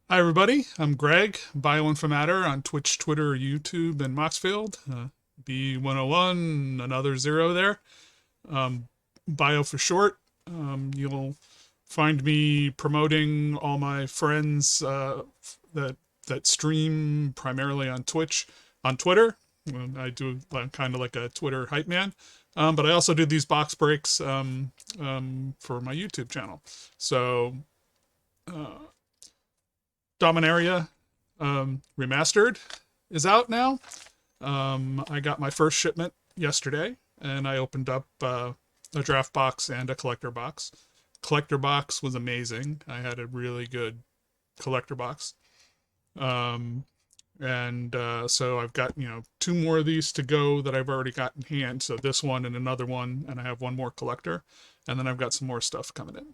Hi, everybody. I'm Greg, Bioinformatter on Twitch, Twitter, YouTube, and Moxfield. B101, another zero there. Um, Bio for short. You'll find me promoting all my friends that stream primarily on Twitch, on Twitter. I do kind of like a Twitter hype man, but I also do these box breaks for my YouTube channel. So uh, Dominaria Remastered is out now. I got my first shipment yesterday, and I opened up a draft box and a collector box. Collector box was amazing. I had a really good collector box. Um, and so I've got, two more of these to go that I've already got in hand. So this one and another one, and I have one more collector. And then I've got some more stuff coming in.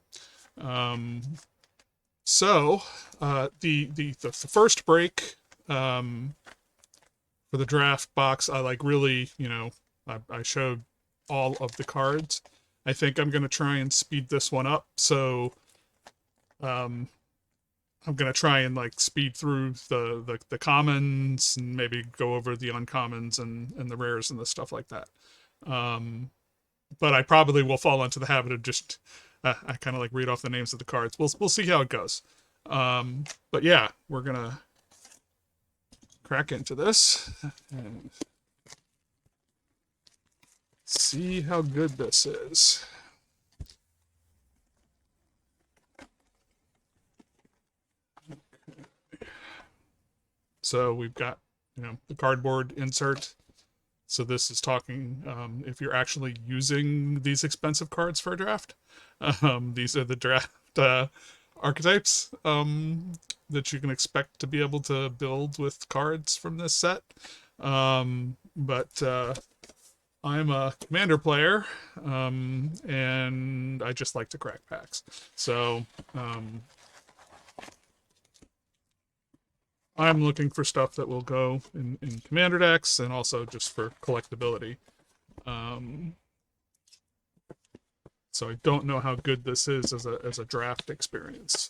So the first break for the draft box, I like really, I showed all of the cards. I think I'm gonna try and speed this one up. So um, I'm gonna try and like speed through the commons and maybe go over the uncommons and the rares and the stuff like that. Um, but I probably will fall into the habit of just I kind of like read off the names of the cards. We'll see how it goes. But yeah, we're gonna crack into this and see how good this is. So we've got, the cardboard insert. So this is talking if you're actually using these expensive cards for a draft. These are the draft archetypes that you can expect to be able to build with cards from this set. But I'm a commander player, and I just like to crack packs. So I'm looking for stuff that will go in commander decks and also just for collectability. Um, so I don't know how good this is as a draft experience.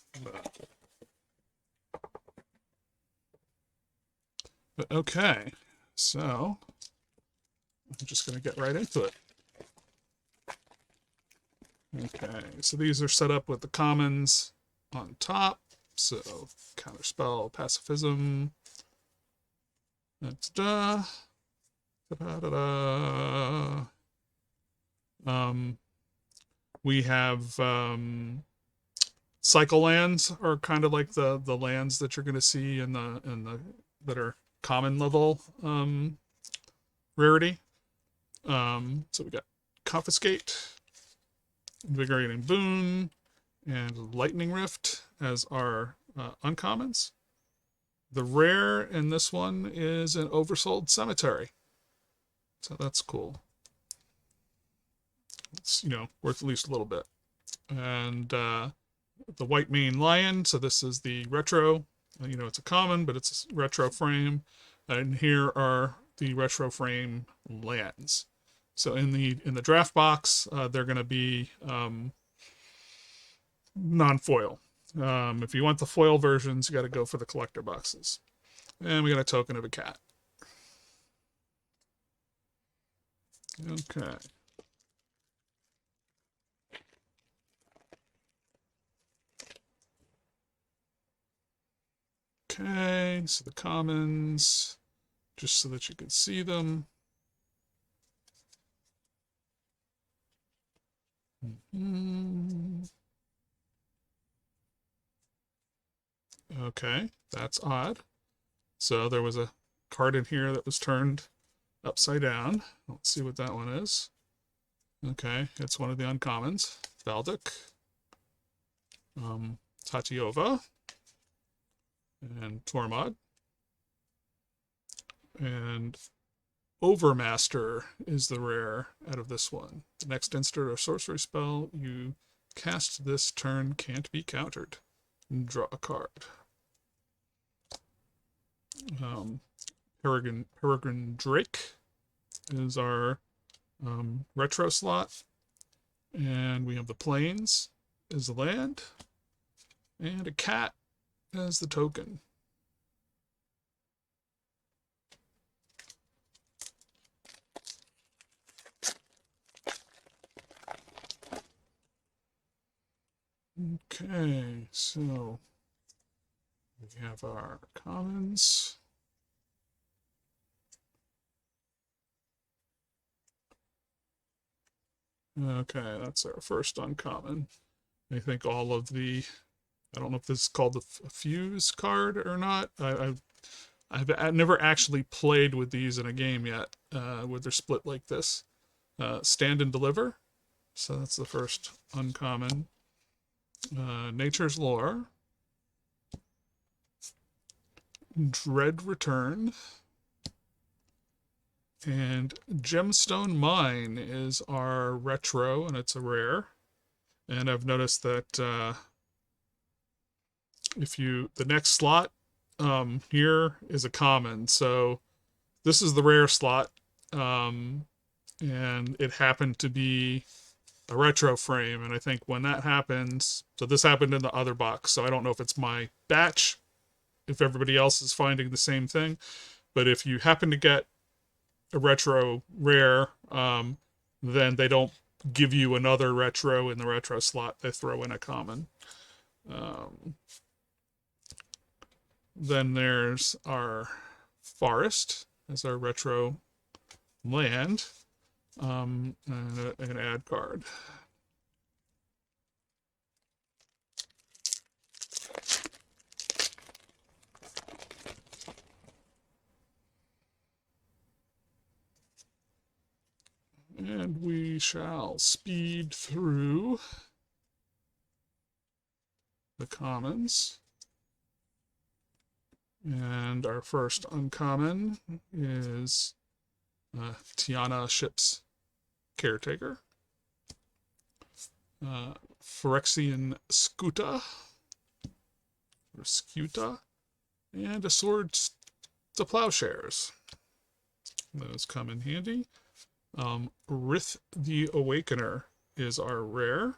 But okay, so I'm just going to get right into it. Okay, so these are set up with the commons on top. So counterspell, pacifism. Da, da, da, da. We have cycle lands are kind of like the lands that you're going to see in the that are common level rarity. So we got confiscate, invigorating boon, and lightning rift as our uncommons. The rare in this one is an oversold cemetery, so that's cool. It's worth at least a little bit. And the white mane lion. So this is the retro. It's a common, but it's a retro frame. And here are the retro frame lands. So in the draft box, they're going to be non-foil. If you want the foil versions, you got to go for the collector boxes. And we got a token of a cat. Okay. Okay, so the commons, just so that you can see them. Okay, that's odd. So there was a card in here that was turned upside down. Let's see what that one is. Okay, it's one of the uncommons. Valdic, Tatiova, and Tormod. And Overmaster is the rare out of this one. The next instant or sorcery spell you cast this turn can't be countered. Draw a card. Peregrine Drake is our retro slot. And we have the plains is the land. And a cat as the token. Okay, so we have our commons. Okay, that's our first uncommon. I think all of the, I don't know if this is called the fuse card or not. I've never actually played with these in a game yet, where they're split like this. Stand and deliver. So that's the first uncommon. Nature's Lore. Dread Return. And Gemstone Mine is our retro, and it's a rare. And I've noticed that if you, the next slot here is a common. So this is the rare slot, and it happened to be a retro frame. And I think when that happens, so this happened in the other box. So I don't know if it's my batch, if everybody else is finding the same thing. But if you happen to get a retro rare, then they don't give you another retro in the retro slot. They throw in a common. Then there's our forest as our retro land, and an ad card. And we shall speed through the commons. And our first uncommon is Tiana Ship's Caretaker. Phyrexian Scuta, or Scuta, and a Sword to Plowshares. Those come in handy. Rith the Awakener is our rare.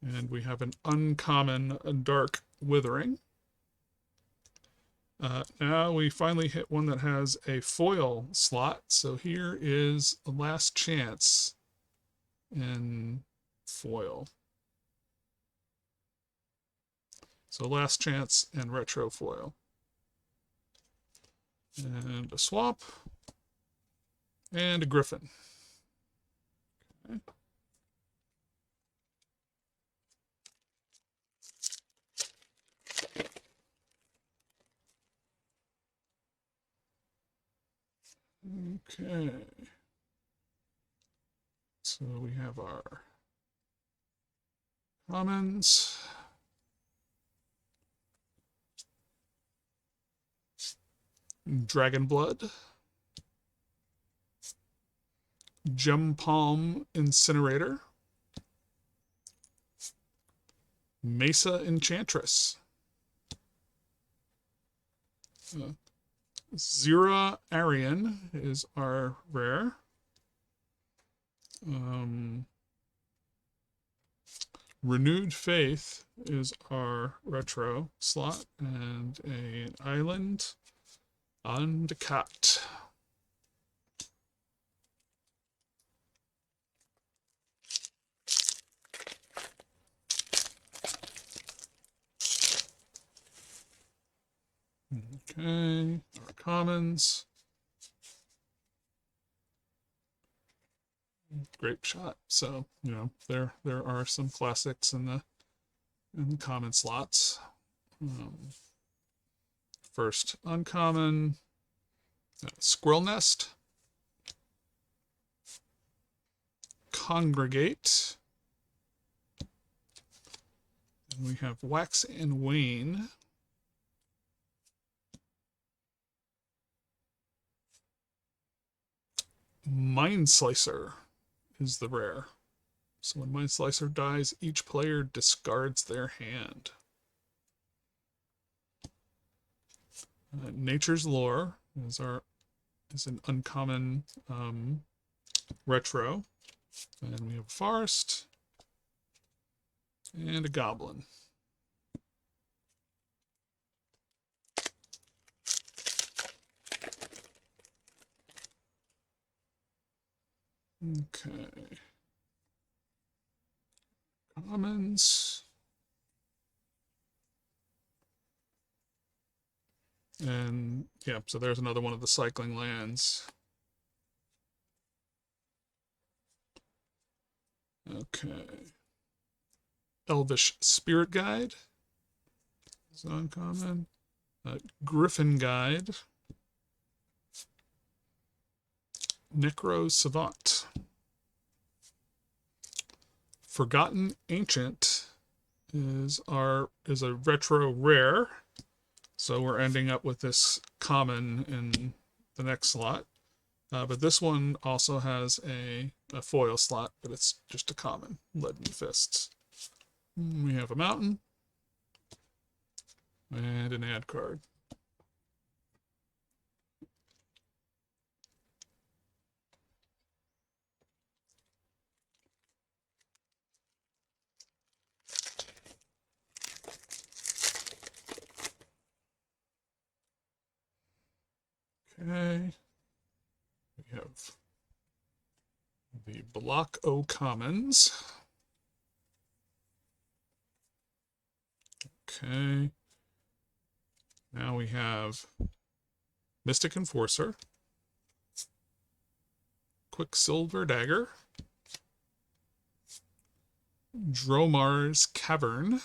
And we have an uncommon Dark Withering. Now we finally hit one that has a foil slot. So here is the last chance in foil. So last chance in retro foil. And a swamp. And a griffin. Okay. Okay. So we have our commons. Dragon Blood. Gem Palm Incinerator. Mesa Enchantress. Zira Arian is our rare. Renewed Faith is our retro slot, and an island on the cat. Okay, our commons. Great shot. So, you know, there are some classics in the common slots. First uncommon, Squirrel Nest. Congregate. And we have Wax and Wane. Mind Slicer is the rare. So when Mind Slicer dies, each player discards their hand. Nature's Lore is an uncommon retro. And we have a forest and a goblin. Okay. Commons. And, yeah, so there's another one of the cycling lands. Okay. Elvish Spirit Guide is uncommon. Griffin Guide. Necro Savant. Forgotten Ancient is a retro rare. So we're ending up with this common in the next slot. But this one also has a foil slot, but it's just a common. Leaden Fists. We have a mountain. And an ad card. Okay. We have the Block O Commons. Okay. Now we have Mystic Enforcer. Quicksilver Dagger. Dromar's Cavern.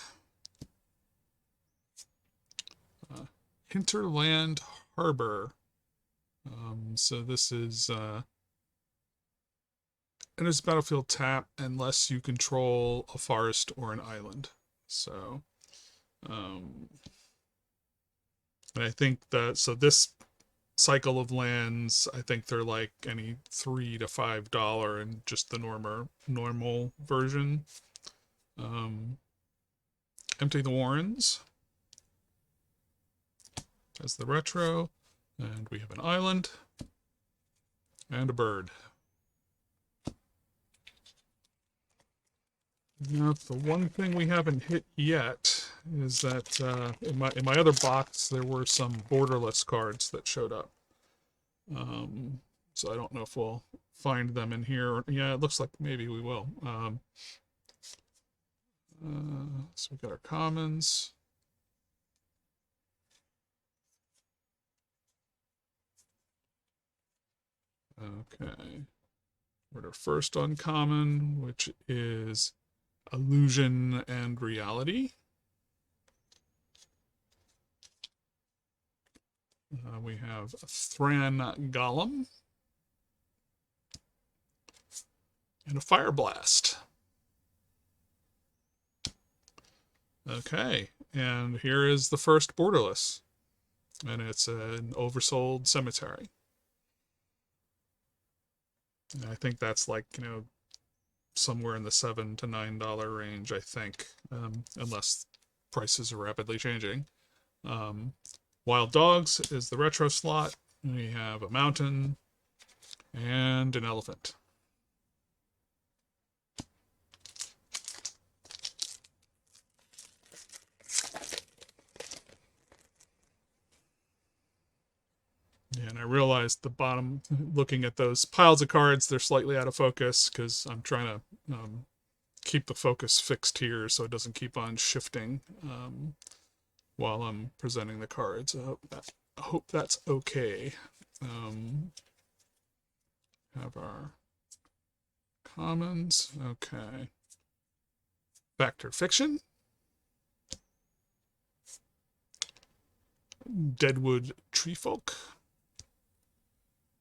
Hinterland Harbor. So this is and it's battlefield tap unless you control a forest or an island. So and I think that so this cycle of lands, I think they're like any $3 to $5 in just the normal version. Empty the Warrens as the retro, and we have an island and a bird. Now, the one thing we haven't hit yet is that in my other box there were some borderless cards that showed up. So I don't know if we'll find them in here. Yeah, it looks like maybe we will. So we got our commons. Okay. We're at our first uncommon, which is Illusion and Reality. We have Thran Golem. And a Fire Blast. Okay, and here is the first borderless. And it's an oversold cemetery. And I think that's like, somewhere in the $7 to $9 range, I think, unless prices are rapidly changing. Wild Dogs is the retro slot. We have a mountain and an elephant. And I realized the bottom, looking at those piles of cards, they're slightly out of focus because I'm trying to keep the focus fixed here so it doesn't keep on shifting while I'm presenting the cards. I hope that's okay. Have our commons. Okay. Factor Fiction. Deadwood Treefolk.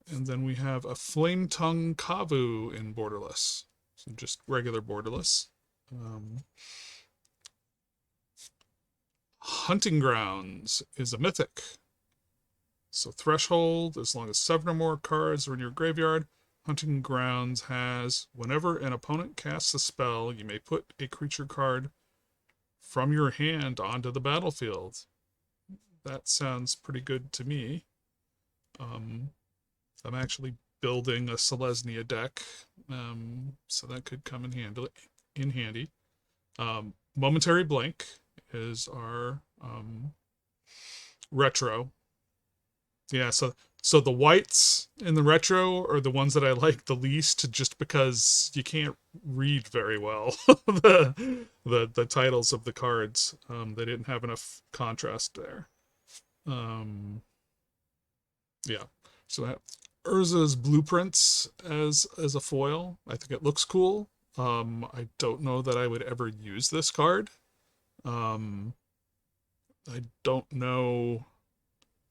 And then we have a Flame Tongue Kavu in borderless. So just regular borderless. Hunting Grounds is a mythic. So Threshold, as long as 7 or more cards are in your graveyard, Hunting Grounds has, whenever an opponent casts a spell, you may put a creature card from your hand onto the battlefield. That sounds pretty good to me. I'm actually building a Selesnya deck, so that could come in handy. Momentary Blank is our retro. Yeah, so So the whites in the retro are the ones that I like the least, just because you can't read very well the titles of the cards. They didn't have enough contrast there. Um, yeah. So I have Urza's Blueprints as a foil. I think it looks cool. I don't know that I would ever use this card. Um, I don't know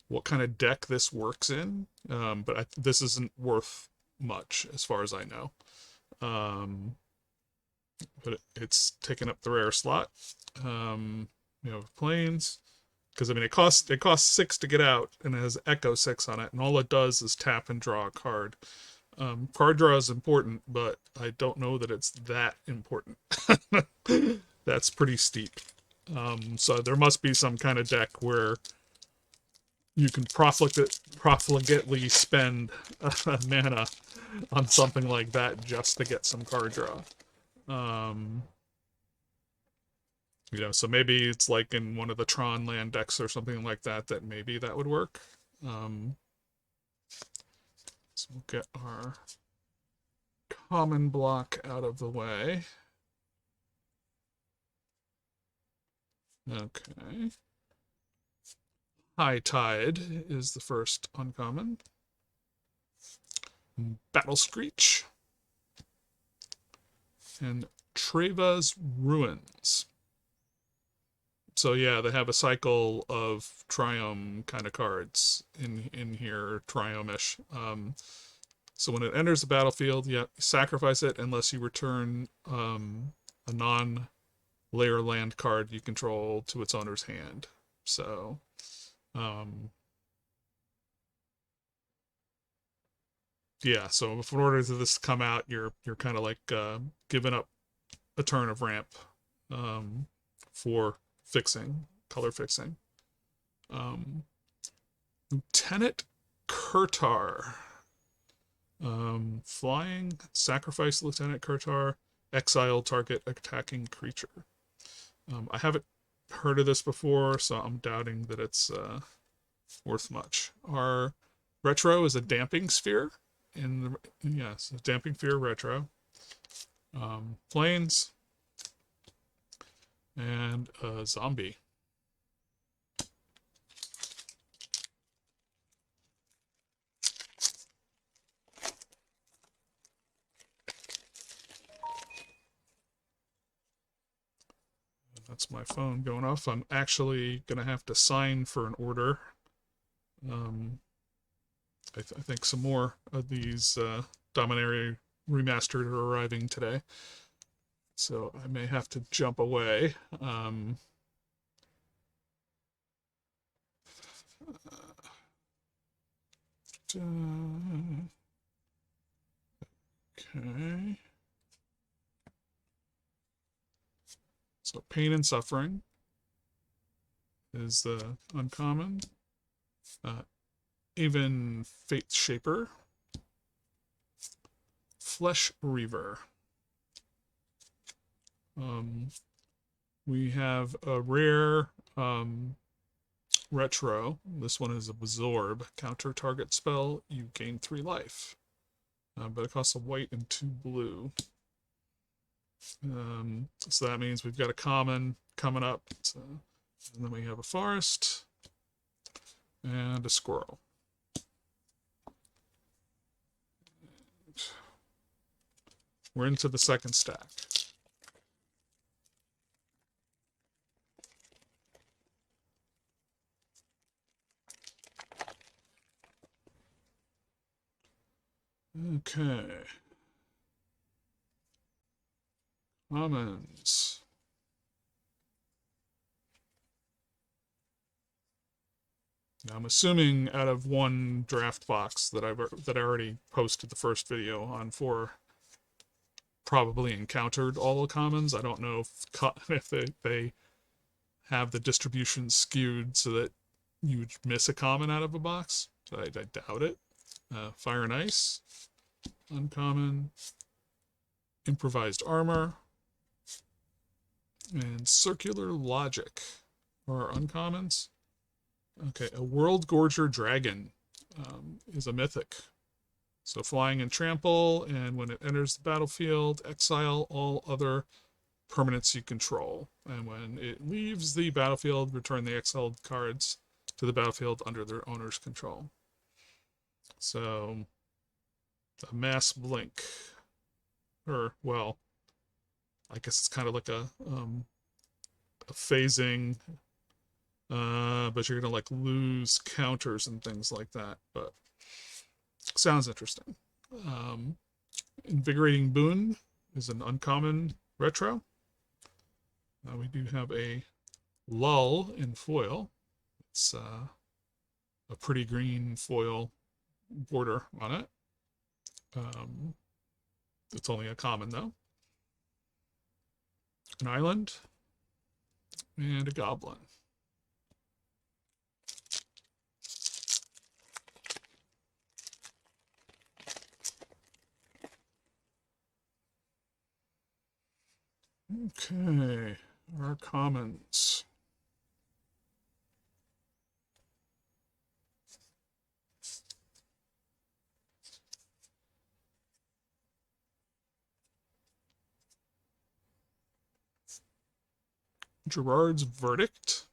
what kind of deck this works in, but this isn't worth much as far as I know. But it's taking up the rare slot. Planes, because I mean it costs 6 to get out, and it has Echo 6 on it, and all it does is tap and draw a card. Card draw is important, but I don't know that it's that important. That's pretty steep. So there must be some kind of deck where you can profligately spend mana on something like that just to get some card draw. So maybe it's like in one of the Tron land decks or something like that, that maybe that would work. So we'll get our common block out of the way. Okay. High Tide is the first uncommon. Battle Screech. And Treva's Ruins. So yeah, they have a cycle of Triome kind of cards in here, Triome-ish. So when it enters the battlefield, you sacrifice it unless you return a non-layer land card you control to its owner's hand. So, yeah. So if in order for this to come out, you're kind of like giving up a turn of ramp for color fixing. Lieutenant Kurtar. Flying, sacrifice Lieutenant Kurtar, exile target attacking creature. I haven't heard of this before, so I'm doubting that it's worth much. Our retro is a Damping Sphere. Yes, a Damping Sphere retro. Planes, and a zombie. That's my phone going off. I'm actually going to have to sign for an order. I think some more of these Dominaria Remastered are arriving today. So I may have to jump away. Okay. So Pain and Suffering is the uncommon. Even Fate Shaper. Flesh Reaver. We have a rare retro. This one is Absorb. Counter target spell, you gain 3 life. But it costs a white and 2 blue. So that means we've got a common coming up. And then we have a forest and a squirrel. We're into the second stack. Okay. Commons. Now, I'm assuming out of one draft box that I already posted the first video on for, probably encountered all the commons. I don't know if they have the distribution skewed so that you would miss a common out of a box. So I doubt it. Fire and Ice, uncommon. Improvised Armor, and Circular Logic are uncommons. Okay, a World Gorger Dragon. is a mythic. So flying and trample, and when it enters the battlefield, exile all other permanents you control. And when it leaves the battlefield, return the exiled cards to the battlefield under their owner's control. So, a mass blink. Or, well, I guess it's kind of like a phasing, but you're going to like lose counters and things like that. But sounds interesting. Invigorating Boon is an uncommon retro. We do have a lull in foil. It's a pretty green foil border on it. It's only a common though. An island and a goblin. Okay, our commons. Gerard's Verdict.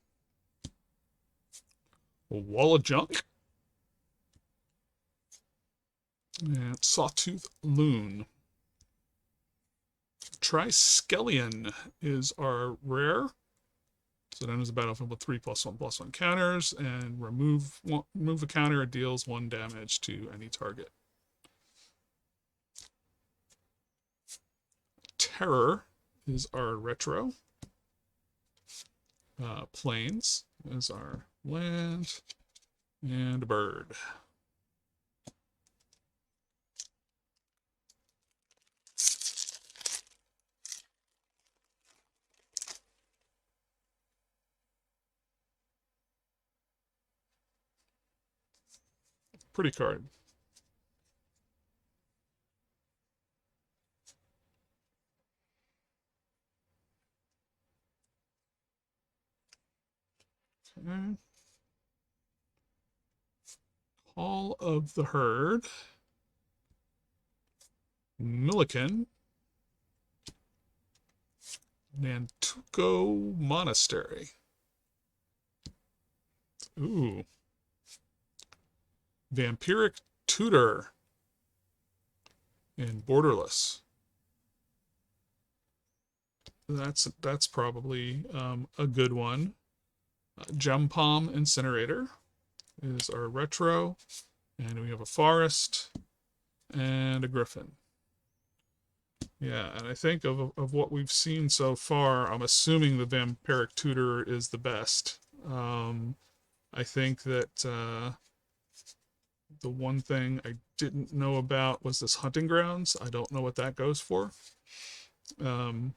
A Wall of Junk. And Sawtooth Loon. Triskelion is our rare. So it enters the battlefield with 3+1/+1 counters, and remove a counter, it deals 1 damage to any target. Terror is our retro. Plains is our land, and a bird. Pretty card. Okay. Hall of the Herd. Milliken. Nantuko Monastery. Ooh. Vampiric Tutor. And Borderless. That's probably a good one. Gem Palm Incinerator is our retro. And we have a forest and a griffin. Yeah, and I think of what we've seen so far, I'm assuming the Vampiric Tutor is the best. I think that the one thing I didn't know about was this Hunting Grounds. I don't know what that goes for. But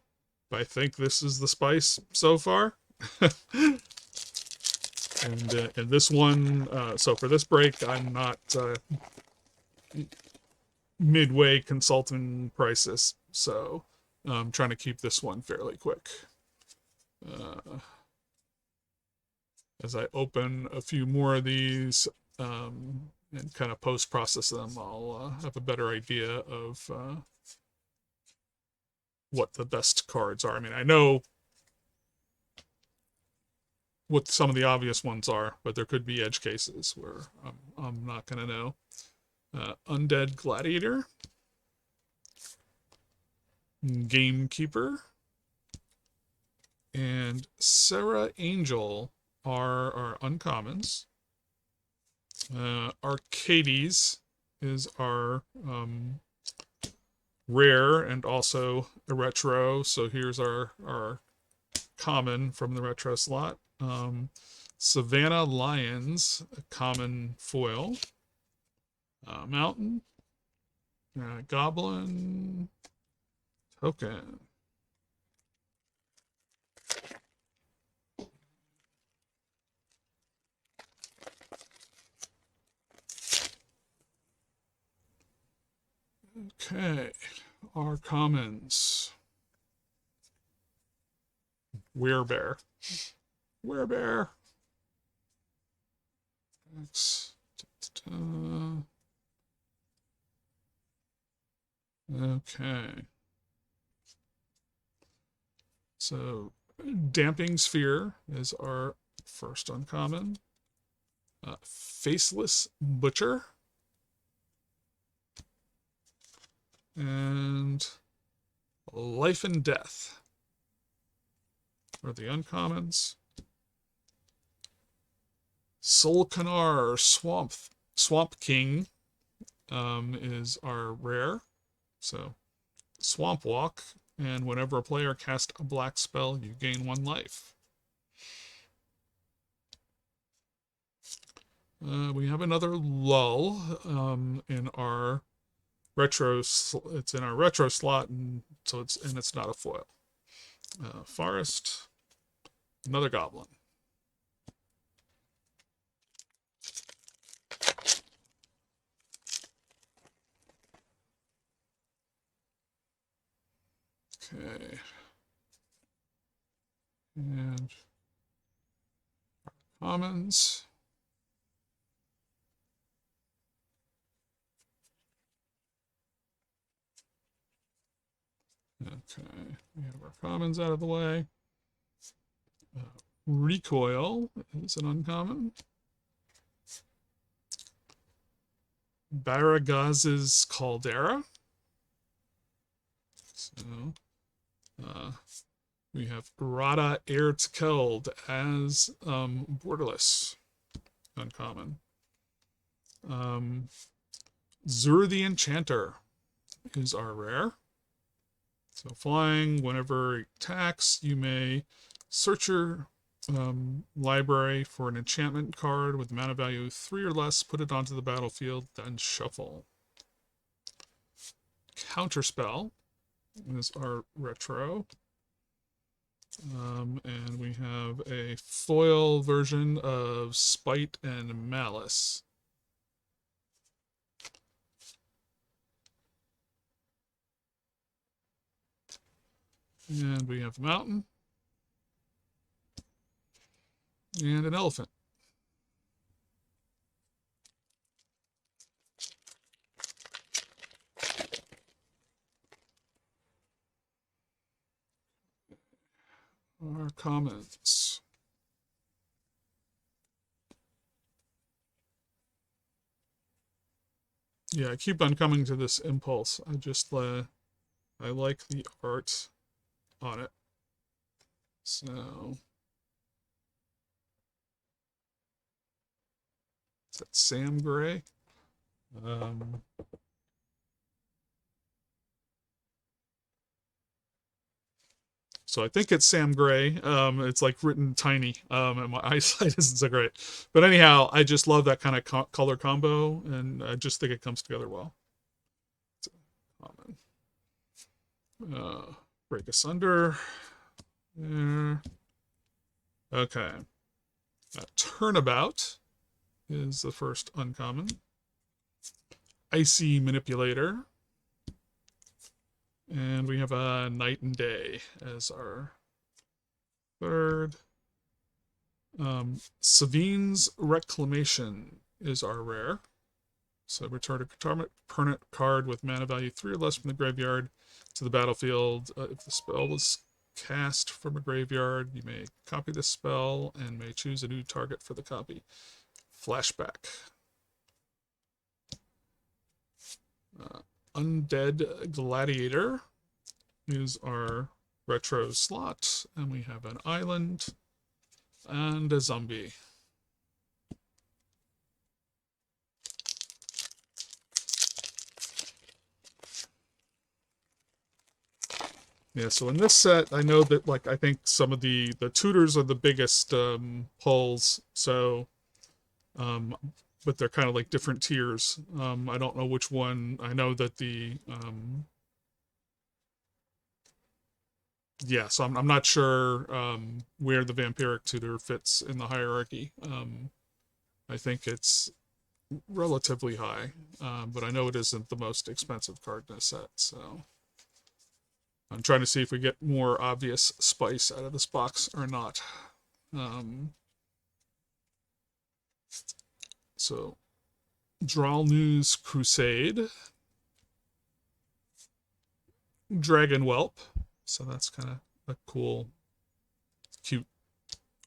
I think this is the spice so far. And this one, so for this break, I'm not midway consulting prices, so I'm trying to keep this one fairly quick. As I open a few more of these and kind of post-process them, I'll have a better idea of what the best cards are. I mean, I know what some of the obvious ones are, but there could be edge cases where I'm not going to know. Undead Gladiator. Gamekeeper. And Sarah Angel are our uncommons. Arcades is our rare and also a retro. So here's our common from the retro slot. Savannah Lions, a common foil. Mountain. Goblin. Token. Okay, our commons. Werebear. Werebear. X. Okay. So, Damping Sphere is our first uncommon. Faceless Butcher. And Life and Death are the uncommons. Solkanar Swamp King is our rare. So, Swamp Walk, and whenever a player casts a black spell, you gain 1 life. We have another lull in our retro. It's in our retro slot, and so it's not a foil. Forest, another goblin. Okay. And commons. Okay, we have our commons out of the way. Recoil is an uncommon. Baragaz's Caldera. So, we have Rada Erzkeld as borderless, uncommon. Zur the Enchanter is our rare. So flying, whenever it attacks, you may search your library for an enchantment card with mana value 3 or less, put it onto the battlefield, then shuffle. Counterspell is our retro. And we have a foil version of Spite and Malice. And we have a mountain. And an elephant. Our comments. Yeah, I keep on coming to this impulse. I just, I like the art on it. So, is that Sam Gray? So I think it's Sam Gray. It's like written tiny, and my eyesight isn't so great. But anyhow, I just love that kind of color combo, and I just think it comes together well. Break Asunder. There. Okay. Turnabout is the first uncommon. Icy Manipulator. And we have a Night and Day as our third. Savine's Reclamation is our rare. So return a permanent card with mana value 3 or less from the graveyard to the battlefield. If the spell was cast from a graveyard, you may copy the spell and may choose a new target for the copy. Flashback. Undead Gladiator is our retro slot, and we have an island and a zombie. Yeah, so in this set, I know that, like, I think some of the tutors are the biggest pulls, so, but they're kind of like different tiers. I don't know which one. I know that the, yeah, so I'm not sure where the Vampiric tutor fits in the hierarchy. I think it's relatively high, but I know it isn't the most expensive card in a set, so I'm trying to see if we get more obvious spice out of this box or not. So Dralnu's Crusade, Dragon Whelp, so that's kind of a cool, cute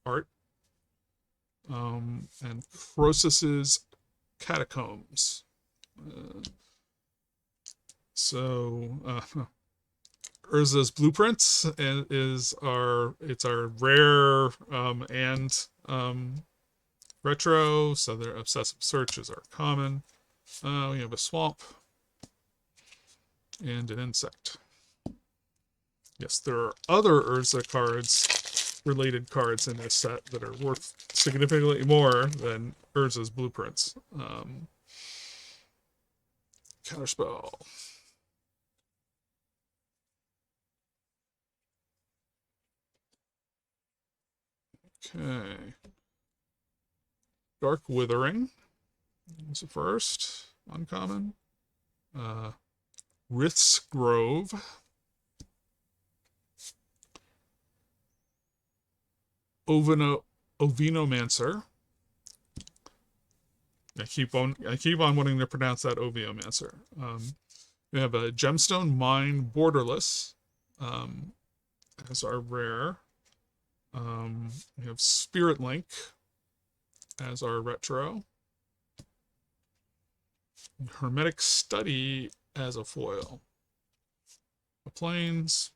art, and Crossus's Catacombs. Urza's Blueprints is our rare and retro. So their Obsessive Search is our common. We have a swamp and an insect. Yes, there are other Urza cards, related cards in this set that are worth significantly more than Urza's Blueprints. Counterspell. Okay. Dark Withering is the first. Uncommon. Rith's Grove. Ovinomancer. I keep on wanting to pronounce that Ovinomancer. We have a Gemstone Mine Borderless as our rare. We have Spirit Link as our retro. Hermetic Study as a foil. A Plains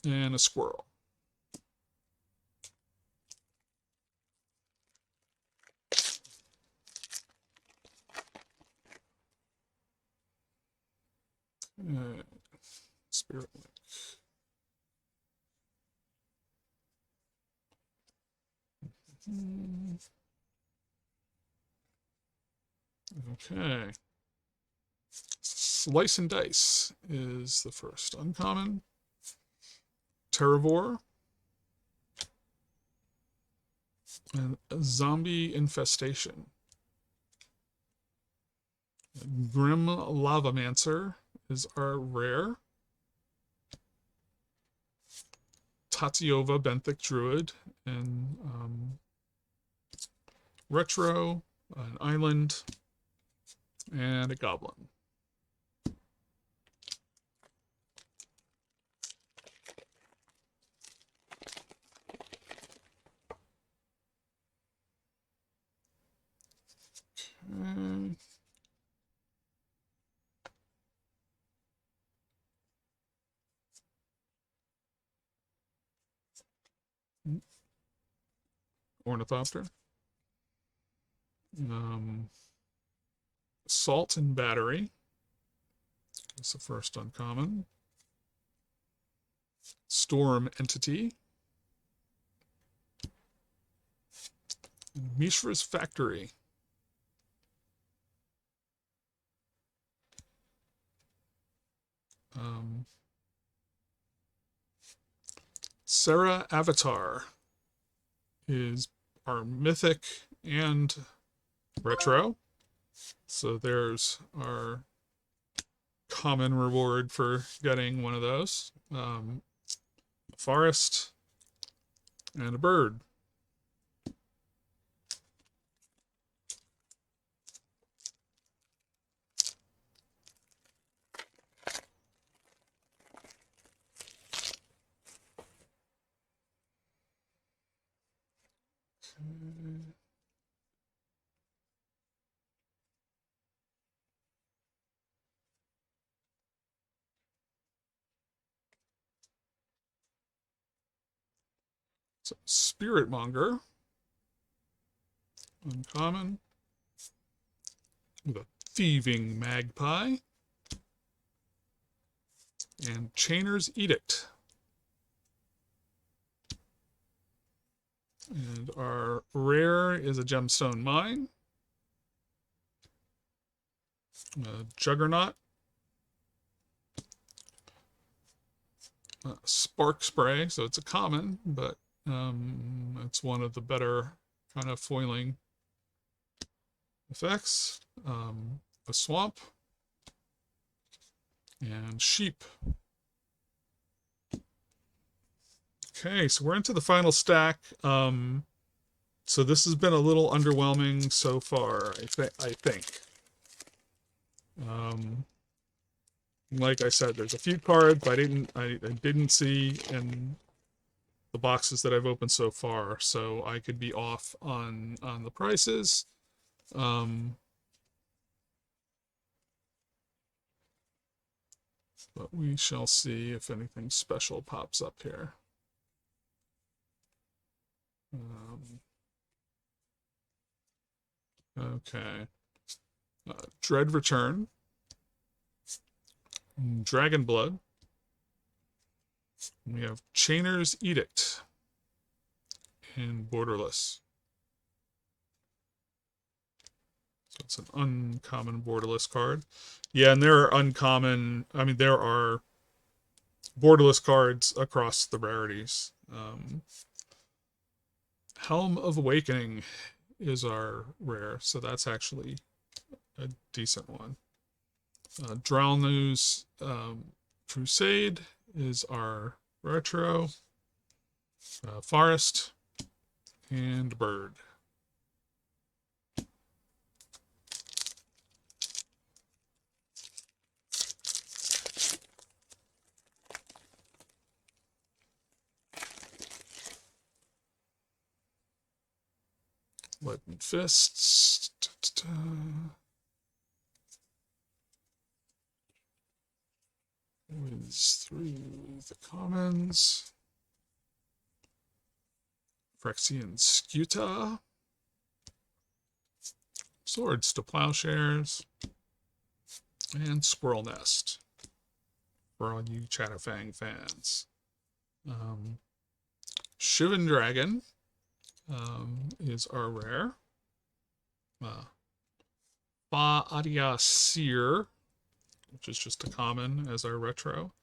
and a Squirrel. Spirit Link. Okay. Slice and Dice is the first uncommon. Terravore. And a Zombie Infestation. Grim Lavamancer is our rare. Tatyova Benthic Druid and retro, an island, and a goblin. Okay. Ornithopter. Salt and Battery is the first uncommon. Storm Entity. Mishra's Factory. Sarah Avatar is our mythic and retro. So there's our common reward for getting one of those. A forest and a bird. So Spirit Monger, uncommon, with a Thieving Magpie, and Chainer's Edict. And our rare is a Gemstone Mine, a Juggernaut, Spark Spray, so it's a common, but it's one of the better kind of foiling effects. A Swamp, and Sheep. Okay, so we're into the final stack. So this has been a little underwhelming so far, I think. Like I said, there's a few cards I didn't see in the boxes that I've opened so far, so I could be off on the prices. But we shall see if anything special pops up here. Okay. Dread Return. Dragon Blood. We have Chainer's Edict. And Borderless. So it's an uncommon borderless card. Yeah, and there are uncommon, I mean, there are borderless cards across the rarities. Helm of Awakening is our rare, so that's actually a decent one. Drownu's Crusade is our retro. Forest and Bird. Lightning Fists. Whiz through the commons. Phyrexian Scuta. Swords to Plowshares. And Squirrel Nest. For all you Chatterfang fans. Shivan Dragon is our rare. Fa Adia Seer, which is just a common as our retro.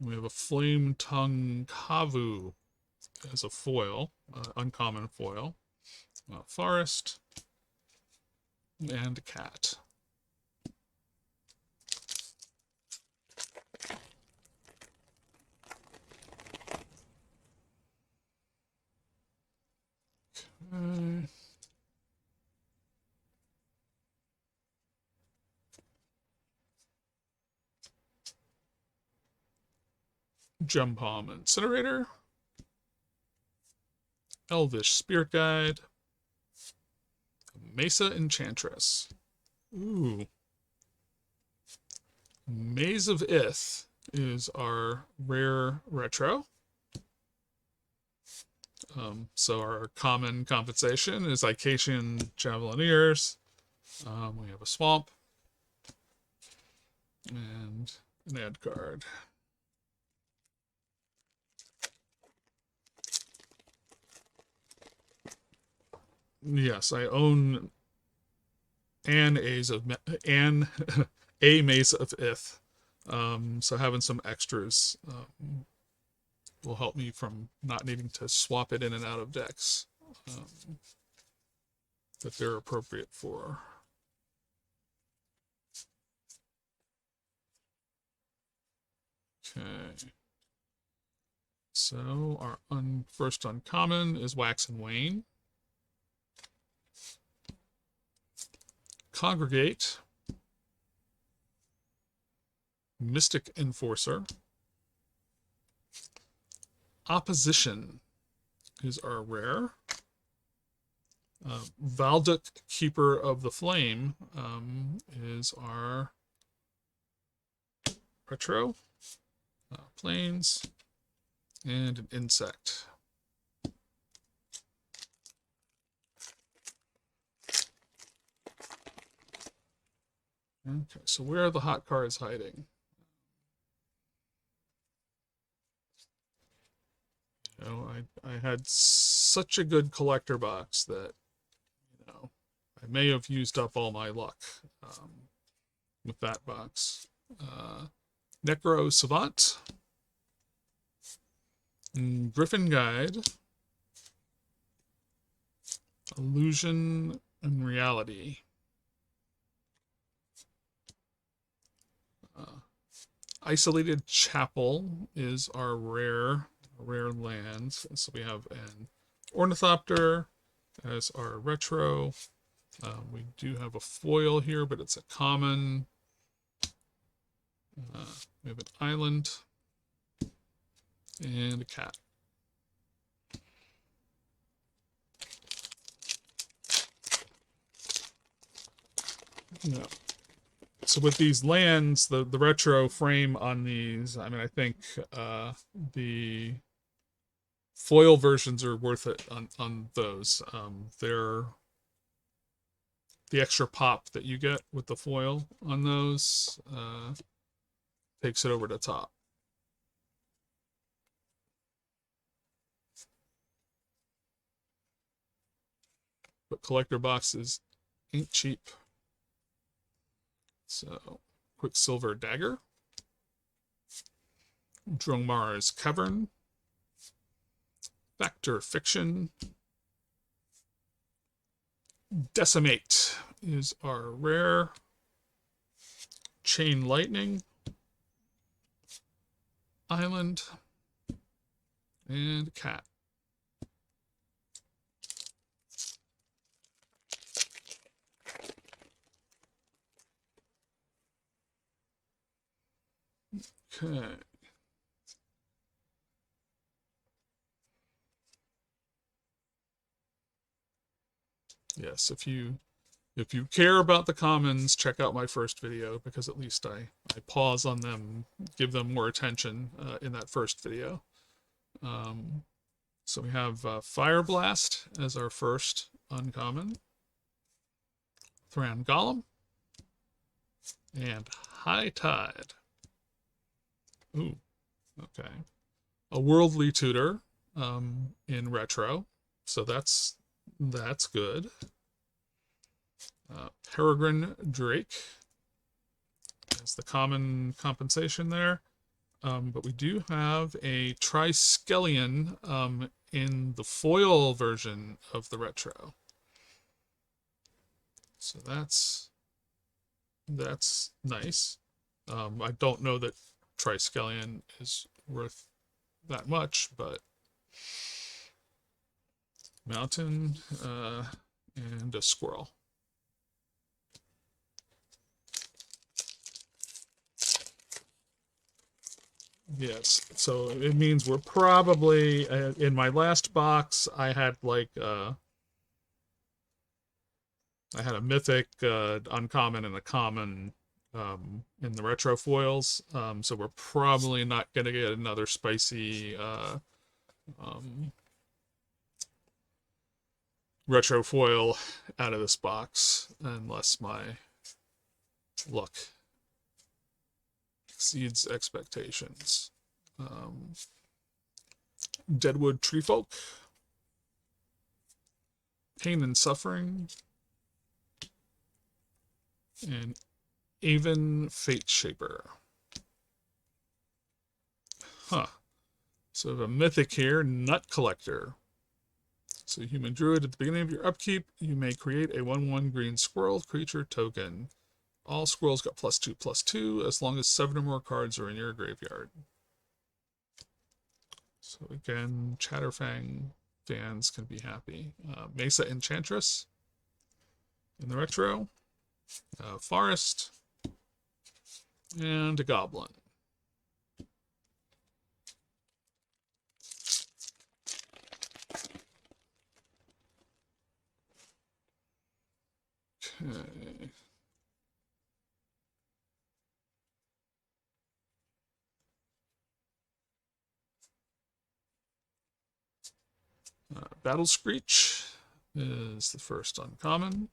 We have a Flame Tongue Kavu as a foil, uncommon foil. Forest, and Cat. Okay. Gem Palm Incinerator. Elvish Spirit Guide. Mesa Enchantress. Ooh. Maze of Ith is our rare retro. So our common compensation is Icatian Javelineers. We have a Swamp. And an ad card. Yes, I own a Maze of Ith. So having some extras will help me from not needing to swap it in and out of decks that they're appropriate for. Okay. So our first uncommon is Wax and Wane. Congregate. Mystic Enforcer. Opposition is our rare. Valduk, Keeper of the Flame is our retro. Plains. And an Insect. Okay, so where are the hot cards hiding? You know, I had such a good collector box that, you know, I may have used up all my luck with that box. Necro Savant. Griffin Guide. Illusion and Reality. Isolated Chapel is our rare land. So we have an Ornithopter, as our retro. We do have a foil here, but it's a common. We have an island and a cat. Yeah. So with these lands, the retro frame on these, I mean, I think the foil versions are worth it on those. They're the extra pop that you get with the foil on those takes it over the top. But collector boxes ain't cheap. So, Quicksilver Dagger, Dromara's Cavern, Factor Fiction, Decimate is our rare, Chain Lightning, Island, and Cat. Okay. Yes, if you care about the commons, check out my first video, because at least I pause on them, give them more attention in that first video. So we have Fire Blast as our first uncommon, Thran Golem, and High Tide. Ooh, okay. A Worldly Tutor in retro, so that's good. Peregrine Drake is the common compensation there. But we do have a Triskelion in the foil version of the retro. So that's nice. I don't know that Triskelion is worth that much, but mountain and a squirrel. Yes, so it means we're probably in my last box. I had like I had a mythic, uncommon, and a common in the retro foils. So we're probably not gonna get another spicy retro foil out of this box unless my luck exceeds expectations. Deadwood Treefolk, Pain and Suffering, and Aven Fate Shaper. Huh. So we have a mythic here, Nut Collector. So Human Druid, at the beginning of your upkeep, you may create a 1/1 green squirrel creature token. All squirrels got +2/+2 as long as 7 or more cards are in your graveyard. So again, Chatterfang fans can be happy. Mesa Enchantress in the retro, Forest, and a Goblin. Okay. Battle Screech is the first uncommon.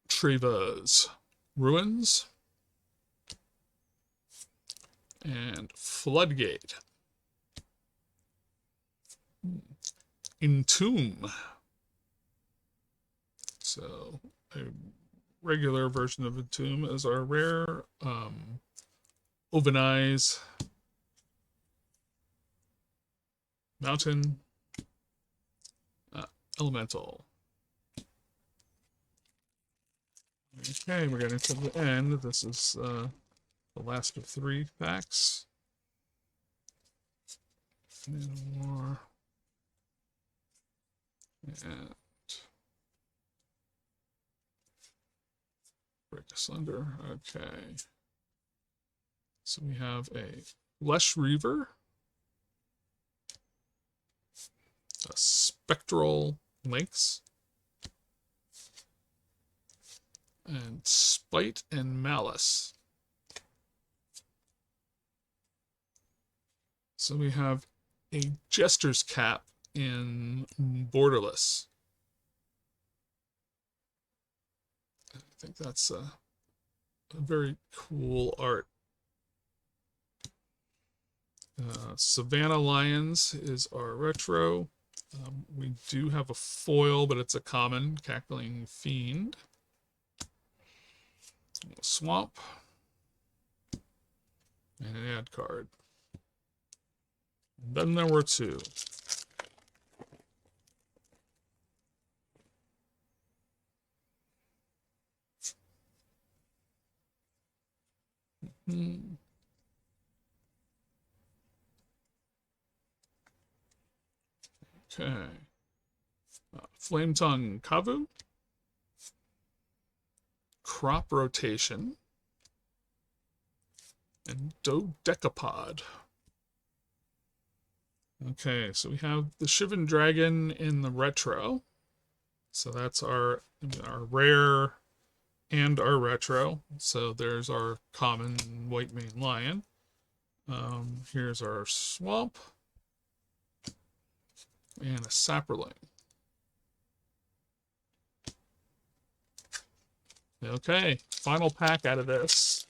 Treva's Ruins, and Floodgate. Entomb. So a regular version of Entomb is our rare. Ovenize, Mountain, Elemental. Okay, we're getting to the end. This is the last of 3 packs. More. And break asunder. Okay. So we have a Flesh Reaver, a Spectral Lynx, and Spite and Malice. So we have a Jester's Cap in Borderless. I think that's a very cool art. Savannah Lions is our retro. We do have a foil, but it's a common, Cackling Fiend. Swamp. And an ad card. And then there were two. Okay. Flame Tongue Kavu. Crop Rotation. And Dodecapod. Okay, so we have the Shivan Dragon in the retro. So that's our rare and our retro. So there's our common white mane lion. Here's our swamp. And a sapperling. Okay, final pack out of this.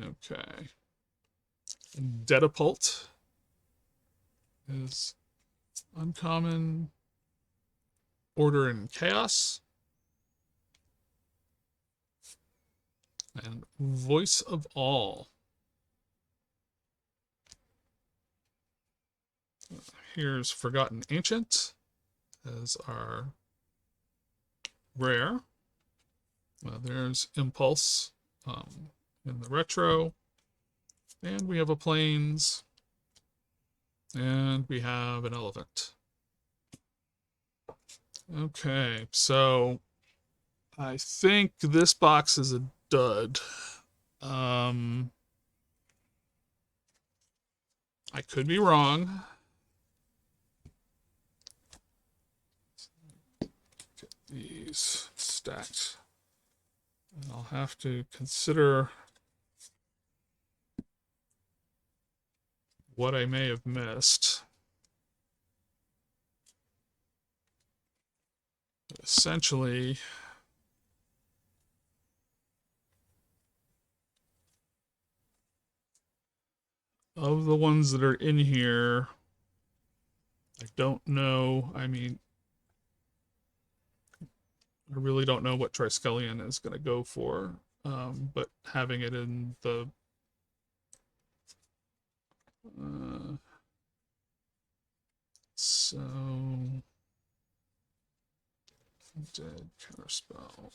Okay. Dedapult is uncommon. Order and Chaos. And Voice of All. Here's Forgotten Ancient as our rare. There's Impulse in the retro. And we have a Plains. And we have an Elephant. Okay, so I think this box is a dud. I could be wrong. Get these stacked. And I'll have to consider what I may have missed. Essentially, of the ones that are in here, I don't know. I mean, I really don't know what Triskelion is going to go for. But having it in the so dead counterspell.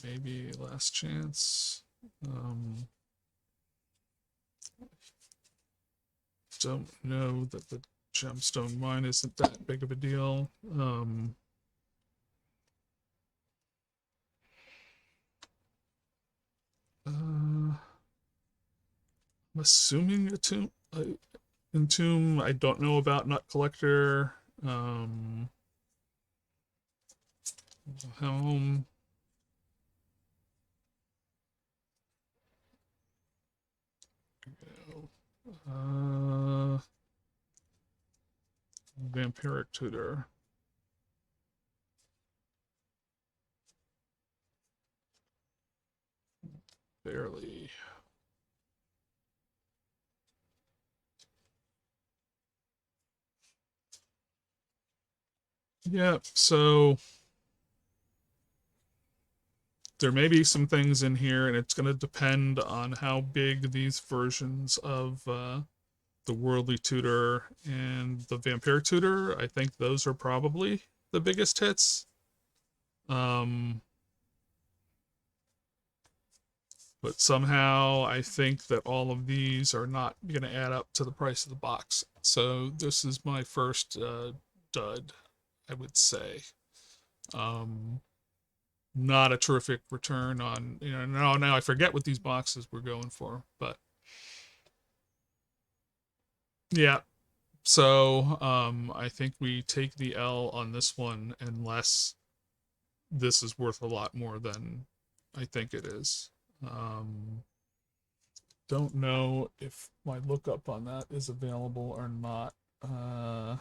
Maybe last chance. Don't know that the gemstone mine isn't that big of a deal. I'm assuming a tomb. Entomb, I don't know about Nut Collector. Helm. Vampiric Tutor. Barely. Yeah, so there may be some things in here, and it's going to depend on how big these versions of the Worldly Tutor and the Vampire Tutor. I think those are probably the biggest hits. Um, but somehow I think that all of these are not going to add up to the price of the box. So this is my first dud, I would say. Um, Not a terrific return on, now I forget what these boxes were going for, but yeah. So I think we take the L on this one unless this is worth a lot more than I think it is. Um, don't know if my lookup on that is available or not. Uh,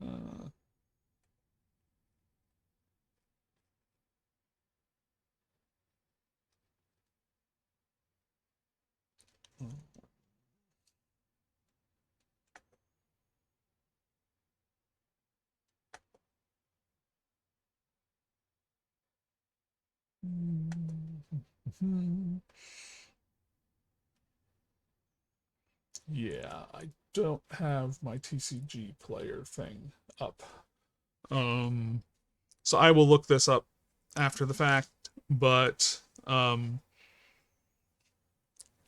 uh, yeah, I don't have my TCG player thing up. Um, so I will look this up after the fact, but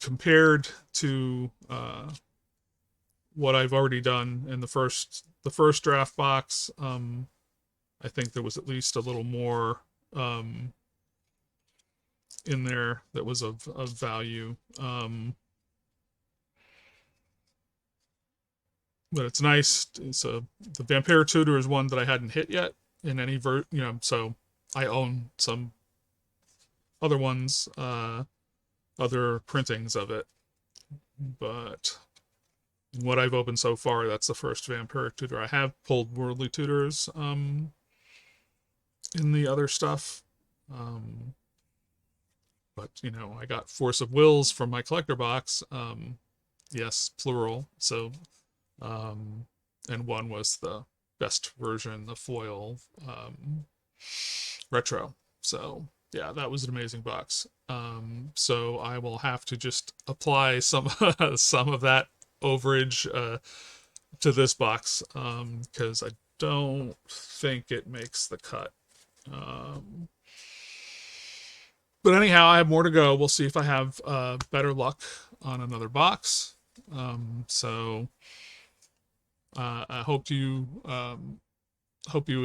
compared to what I've already done in the first draft box, I think there was at least a little more um, in there that was of value. But it's nice. The Vampire Tutor is one that I hadn't hit yet in any so I own some other ones, other printings of it, but what I've opened so far, that's the first Vampire Tutor. I have pulled Worldly Tutors in the other stuff, um, but I got Force of Wills from my collector box. Yes, plural. So, um, and one was the best version, the foil retro. So yeah, that was an amazing box. So I will have to just apply some some of that overage to this box because I don't think it makes the cut. Um, but anyhow, I have more to go. We'll see if I have better luck on another box. So I hope you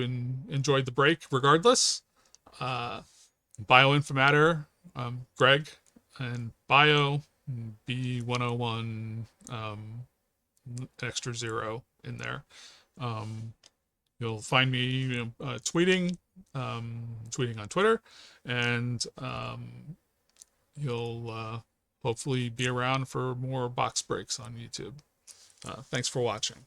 enjoyed the break regardless. Uh, Bioinformatter, Greg, and Bio B101 extra zero in there. Um, you'll find me tweeting on Twitter, and you'll hopefully be around for more box breaks on YouTube. Thanks for watching.